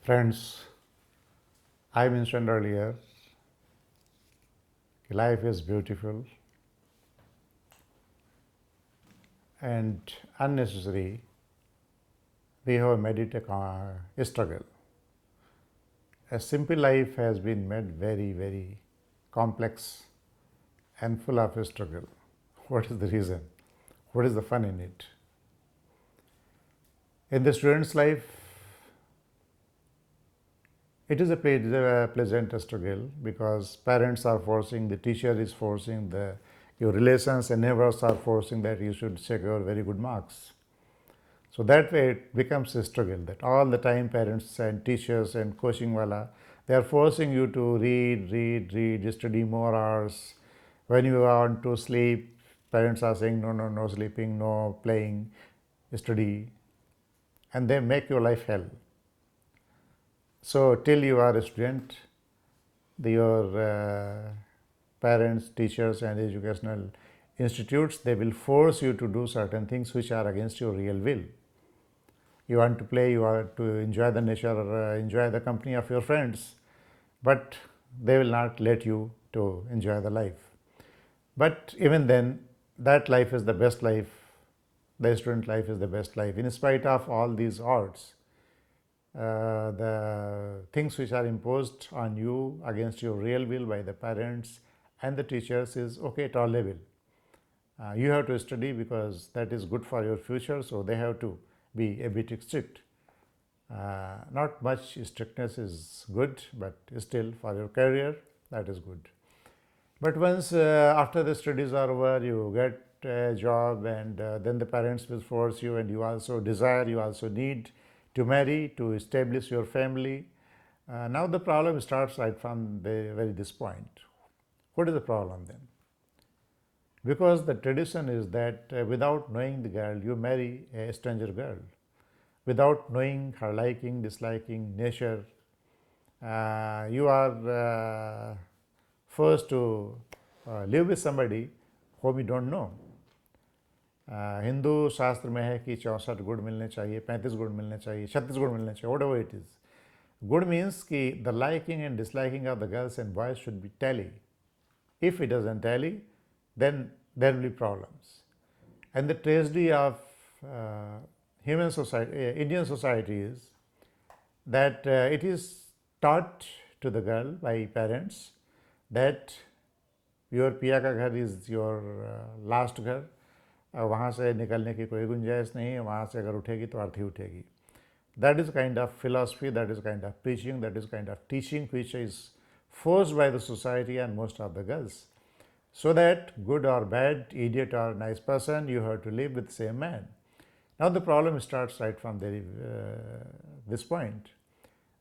Friends, I mentioned earlier, life is beautiful and unnecessary. We have made it a struggle. A simple life has been made very, very complex and full of a struggle. What is the reason? What is the fun in it? In the student's life, it is a pleasant struggle because parents are forcing, the teacher is forcing, your relations and neighbors are forcing that you should secure very good marks. So that way it becomes a struggle that all the time parents and teachers and coaching wala, they are forcing you to read, study more hours. When you want to sleep, parents are saying no sleeping, no playing, study, and they make your life hell. So till you are a student, your parents, teachers and educational institutes, they will force you to do certain things which are against your real will. You want to play, you want to enjoy the nature, enjoy the company of your friends, but they will not let you to enjoy the life. But even then, that life is the best life. The student life is the best life. In spite of all these odds, the things which are imposed on you against your real will by the parents and the teachers is okay, tolerable. You have to study because that is good for your future, so they have to be a bit strict. Not much strictness is good, but still for your career, that is good. But once after the studies are over, you get a job, and then the parents will force you, and you also desire, you also need to marry, to establish your family. Now the problem starts right from the very this point. What is the problem then? Because the tradition is that without knowing the girl, you marry a stranger girl. Without knowing her liking, disliking, nature, you are forced to live with somebody whom you don't know. Hindu शास्त्र में है कि 64 गुण मिलने चाहिए, 35 गुण मिलने चाहिए, 36 गुण मिलने चाहिए, whatever it is. Good means कि the liking and disliking of the girls and boys should be tally. If it doesn't tally, then there will be problems. And the tragedy of human society, Indian society is that it is taught to the girl by parents that your पिया का घर is your last घर, वहाँ से निकलने की कोई गुंजाइश नहीं है, वहाँ से अगर उठेगी तो अर्थी उठेगी. That is kind of philosophy, that is kind of preaching, that is kind of teaching which is forced by the society and most of the girls. So that good or bad, idiot or nice person, you have to live with the same man. Now the problem starts right from this point,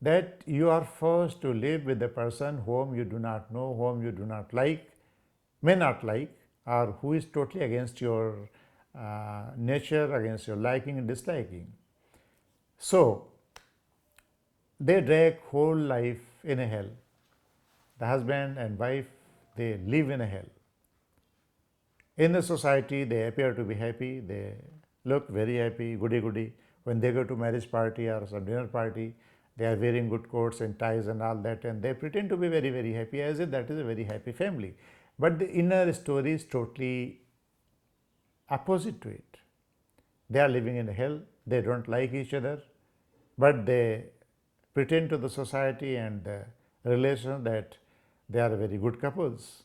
that you are forced to live with a person whom you do not know, whom you do not like, may not like, or who is totally against your nature, against your liking and disliking. So they drag whole life in a hell. The husband and wife, they live in a hell. In the society, they appear to be happy, they look very happy, goody. When they go to marriage party or some dinner party, they are wearing good coats and ties and all that, and they pretend to be very happy as if that is a very happy family. But the inner story is totally opposite to it. They are living in hell, they don't like each other, but they pretend to the society and the relation that they are very good couples.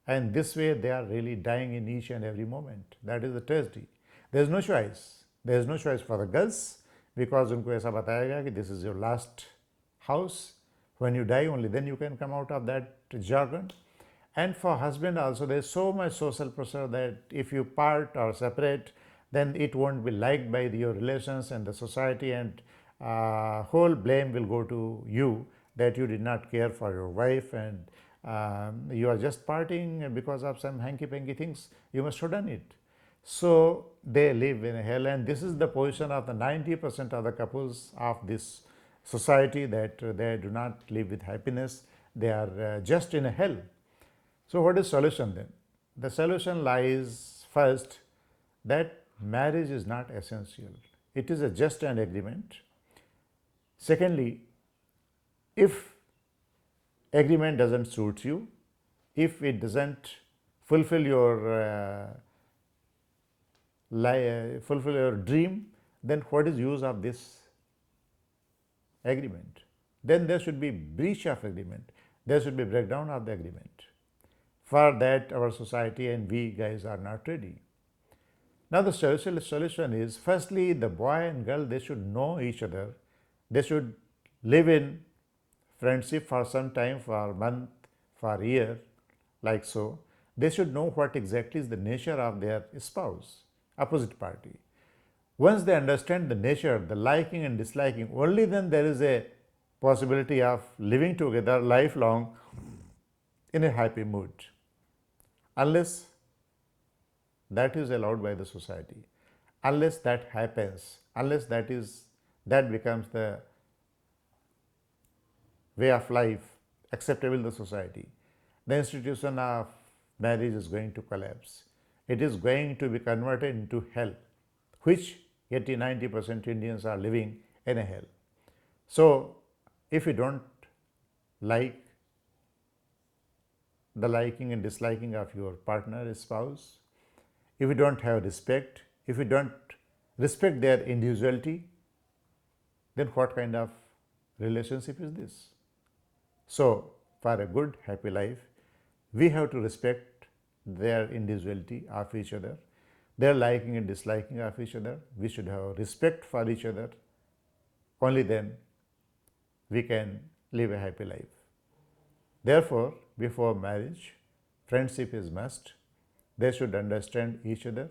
And this way they are really dying in each and every moment. That is the tragedy. There is no choice. There is no choice for the girls because उनको ऐसा बताया गया कि this is your last house. When you die, only then you can come out of that jargon. And for husband also, there is so much social pressure that if you part or separate, then it won't be liked by your relations and the society, and whole blame will go to you that you did not care for your wife, and you are just partying because of some hanky-panky things. You must have done it. So they live in a hell, and this is the position of the 90% of the couples of this society, that they do not live with happiness. They are just in a hell. So what is solution then? The solution lies first that marriage is not essential. It is a just an agreement. Secondly, if agreement doesn't suit you, if it doesn't fulfill your fulfill your dream, then what is use of this agreement? Then there should be breach of agreement. There should be breakdown of the agreement. For that, our society and we guys are not ready. Now, the solution is, firstly, the boy and girl, they should know each other. They should live in friendship for some time, for a month, for a year, like so. They should know what exactly is the nature of their spouse, opposite party. Once they understand the nature, the liking and disliking, only then there is a possibility of living together lifelong in a happy mood. Unless that is allowed by the society, unless that happens, unless that becomes the way of life acceptable in the society, the institution of marriage is going to collapse. It is going to be converted into hell, which 80-90% Indians are living in a hell. So, if you don't like the liking and disliking of your partner, spouse, if you don't have respect, if you don't respect their individuality, then what kind of relationship is this? So, for a good, happy life, we have to respect their individuality of each other, their liking and disliking of each other. We should have respect for each other. Only then we can live a happy life. Therefore, before marriage, friendship is must. They should understand each other.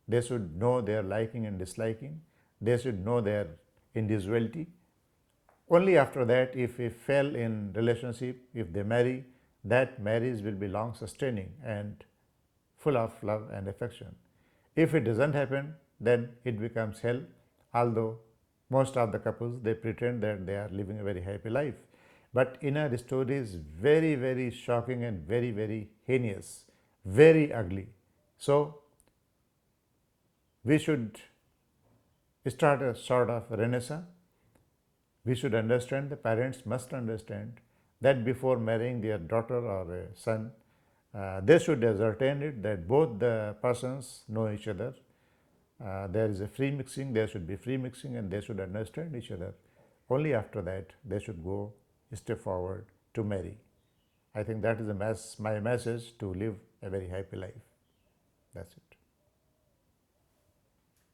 They should know their liking and disliking. They should know their individuality. Only after that, if we fail in relationship, if they marry, that marriage will be long sustaining and full of love and affection. If it doesn't happen, then it becomes hell, although most of the couples, they pretend that they are living a very happy life. But inner story is very, very shocking and very, very heinous, very ugly. So, we should start a sort of renaissance. We should understand, the parents must understand that before marrying their daughter or a son, they should ascertain it that both the persons know each other. There is a free mixing, there should be free mixing, and they should understand each other. Only after that, they should go step forward to marry. I think that is my message to live a very happy life. That's it.